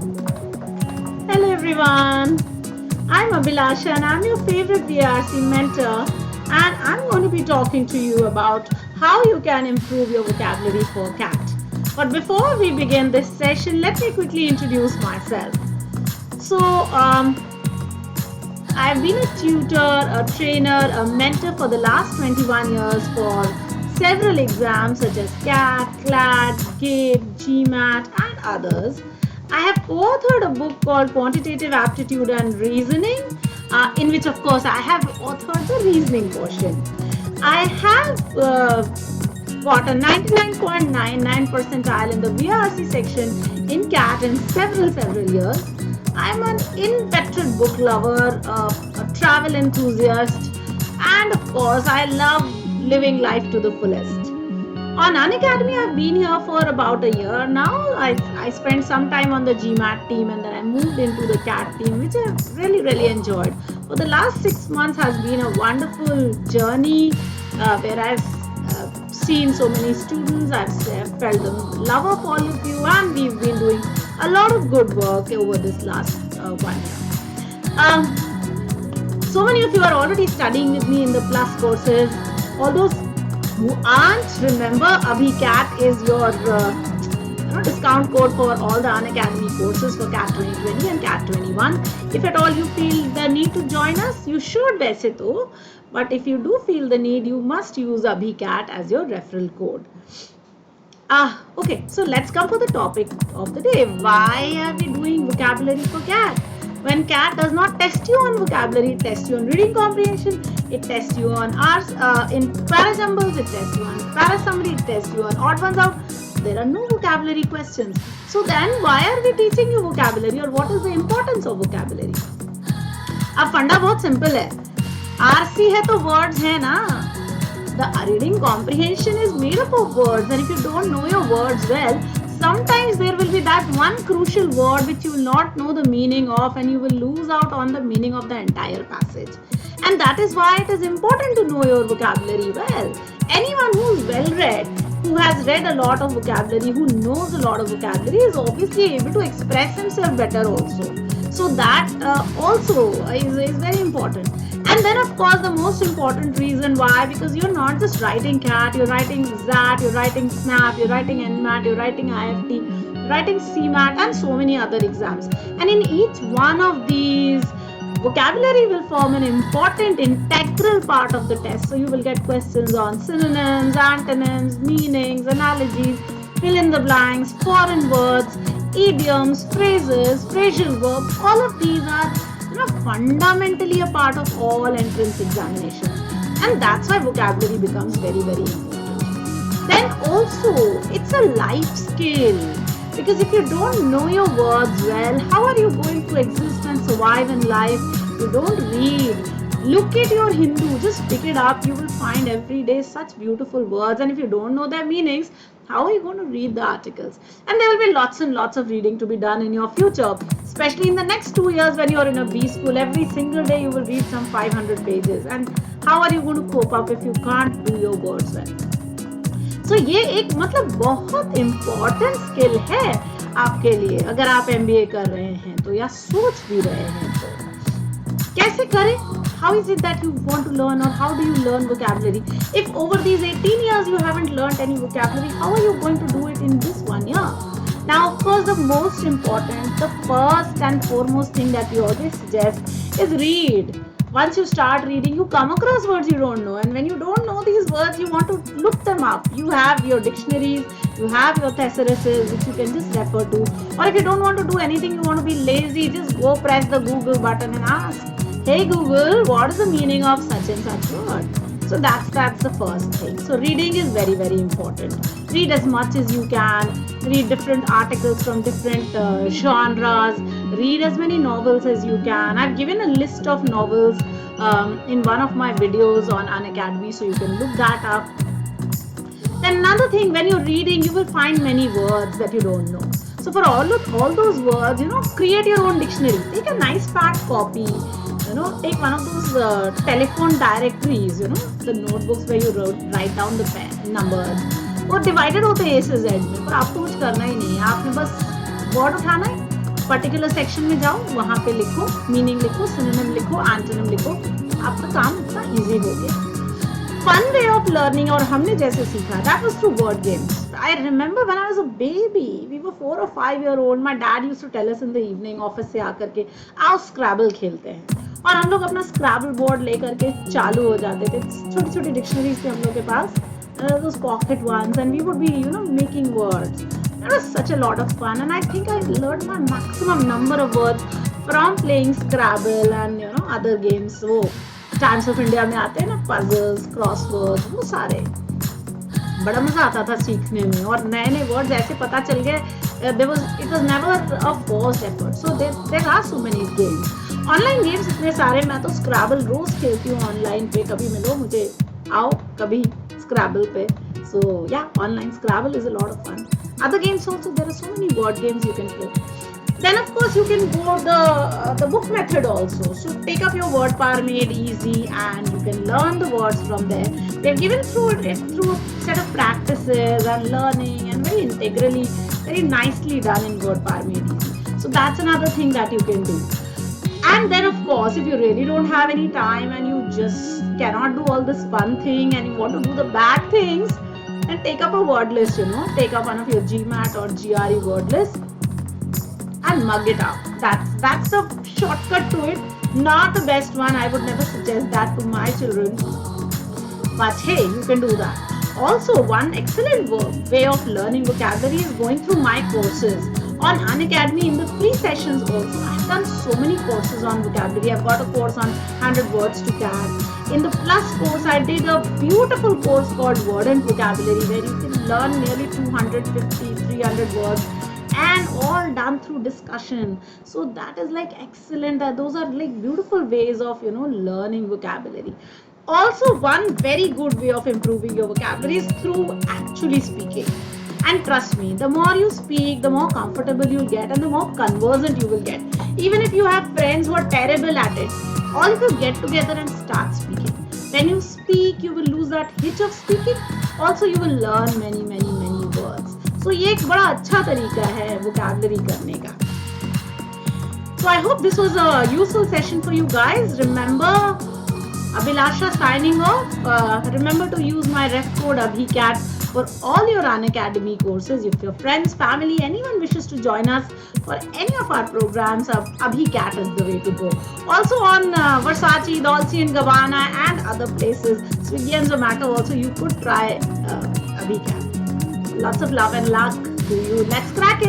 Hello everyone, I'm Abhilasha and I'm your favorite VARC mentor, and I'm going to be talking to you about how you can improve your vocabulary for CAT. But before we begin this session, let me quickly introduce myself. So, I've been a tutor, a trainer, a mentor for the last 21 years for several exams such as CAT, CLAT, GATE, GMAT and others. I have co-authored a book called Quantitative Aptitude and Reasoning, in which of course I have authored the reasoning portion. I have got a 99.99 percentile in the VARC section in CAT in several years. I'm an inveterate book lover, a travel enthusiast, and of course I love living life to the fullest. On Unacademy, I've been here for about a year now. I spent some time on the GMAT team and then I moved into the CAT team, which I've really enjoyed. For the last 6 months has been a wonderful journey where I've seen so many students, I've felt the love of all of you, and we've been doing a lot of good work over this last 1 year. So many of you are already studying with me in the Plus courses. All those who aren't, remember AbhiCat is your discount code for all the Unacademy courses for CAT 2020 and CAT 21. If at all you feel the need to join us, you should, वैसे तो, but if you do feel the need, you must use AbhiCat as your referral code. Okay, so let's come for the topic of the day. Why are we doing vocabulary for CAT? When CAT does not test you on vocabulary, it tests you on reading comprehension, it tests you on in parajumbles, it tests you on parasummary, it tests you on odd ones out. There are no vocabulary questions. So then why are we teaching you vocabulary, or what is the importance of vocabulary? अब फंडा बहुत simple है. RC है तो words है ना. The reading comprehension is made up of words, and if you don't know your words well, sometimes there will be that one crucial word which you will not know the meaning of, and you will lose out on the meaning of the entire passage. And that is why it is important to know your vocabulary well. Anyone who is well read, who has read a lot of vocabulary, who knows a lot of vocabulary, is obviously able to express himself better also. So that also is very important. And then of course the most important reason why, because you're not just writing CAT, you're writing ZAT, you're writing SNAP, you're writing NMAT, you're writing IIFT, you're writing CMAT and so many other exams. And in each one of these, vocabulary will form an important integral part of the test. So you will get questions on synonyms, antonyms, meanings, analogies, fill in the blanks, foreign words, idioms, phrases, phrasal verbs. All of these are fundamentally a part of all entrance examinations, and that's why vocabulary becomes very important. Then also it's a life skill, because if you don't know your words well, how are you going to exist and survive in life? You don't read. Look at your Hindu, just pick it up. You will find every day such beautiful words, and if you don't know their meanings, how are you going to read the articles? And there will be lots and lots of reading to be done in your future, especially in the next 2 years when you are in a B school. Every single day you will read some 500 pages, and how are you going to cope up if you can't do your words well? So ये एक मतलब बहुत important skill है आपके लिए, अगर आप MBA कर रहे हैं तो, या सोच भी रहे हैं तो. कैसे करें? How is it that you want to learn, or how do you learn vocabulary? If over these 18 years you haven't learned any vocabulary, how are you going to do it in this 1 year? Now, of course, the most important, the first and foremost thing that we always suggest is read. Once you start reading, you come across words you don't know, and when you don't know these words, you want to look them up. You have your dictionaries, you have your thesauruses, which you can just refer to. Or if you don't want to do anything, you want to be lazy, just go press the Google button and ask, hey Google, what is the meaning of such and such word? So that's the first thing. So reading is very important. Read as much as you can. Read different articles from different genres. Read as many novels as you can. I've given a list of novels in one of my videos on Unacademy, so you can look that up. Then another thing, when you're reading, you will find many words that you don't know. So for all those words, create your own dictionary. Take a nice fat copy. Take one of those telephone directories, the notebooks where you write down the numbers. वो divided होते हैं A से Z में, पर आपको कुछ करना ही नहीं है. आपने बस word उठाना है, पर्टिकुलर सेक्शन में जाओ, वहां पे लिखो, मीनिंग लिखो, सिनोनिम लिखो, एंटोनिम लिखो, आपका काम इतना इजी हो गया। फन वे ऑफ लर्निंग, और हमने जैसे सीखा, that was through word games. I remember when I was a baby, we were 4 or 5 year old, my dad used to tell us in the evening office से आकर के, आओ स्क्रैबल खेलते हैं। और हम लोग अपना स्क्रैबल बोर्ड लेकर के चालू हो जाते थे। छोटी छोटी डिक्शनरीज थी हम लोग के पास, those pocket ones, and we would be making words. It was such a lot of fun, and I think I learned my maximum number of words from playing Scrabble and other games. वो Times of India में आते हैं ना, puzzles, crosswords, वो सारे बड़ा मजा आता था सीखने में, और नए नए वर्ड्स ऐसे पता चल गए। it was never a forced effort, so there are so many games. Online games इतने सारे, मैं तो स्क्रैबल रोज खेलती हूँ ऑनलाइन पे, कभी मिलो मुझे, आओ कभी स्क्रैबल पे। So yeah, online Scrabble is a lot of fun. Other games also, there are so many word games you can play. Then of course you can go the book method also. So take up your word power made easy, and you can learn the words from there. They're given through a set of practices and learning, and very integrally, very nicely done in word power made easy. So that's another thing that you can do. And then of course, if you really don't have any time and you just cannot do all this fun thing and you want to do the bad things, then take up a word list, take up one of your GMAT or GRE word list and mug it up. That's a shortcut to it. Not the best one. I would never suggest that to my children. But hey, you can do that. Also, one excellent way of learning vocabulary is going through my courses. On Unacademy, in the free sessions also, I've done so many courses on vocabulary. I've got a course on 100 words to CAT. In the Plus course, I did a beautiful course called Word and Vocabulary, where you can learn nearly 250, 300 words, and all done through discussion. So that is like excellent. Those are like beautiful ways of learning vocabulary. Also, one very good way of improving your vocabulary is through actually speaking. And trust me, the more you speak, the more comfortable you'll get, and the more conversant you will get. Even if you have friends who are terrible at it, all of you get together and start speaking. When you speak, you will lose that hitch of speaking. Also, you will learn many, many, many words. So, ये एक बड़ा अच्छा तरीका है vocabulary करने का. So, I hope this was a useful session for you guys. Remember, Abhilasha signing off. Remember to use my ref code ABHICAT for all your Unacademy courses. If your friends, family, anyone wishes to join us for any of our programs, ABHICAT is the way to go. Also on Versace, Dolce & Gabbana and other places, Swiggy and Zomato also, you could try ABHICAT. Lots of love and luck to you. Let's crack it.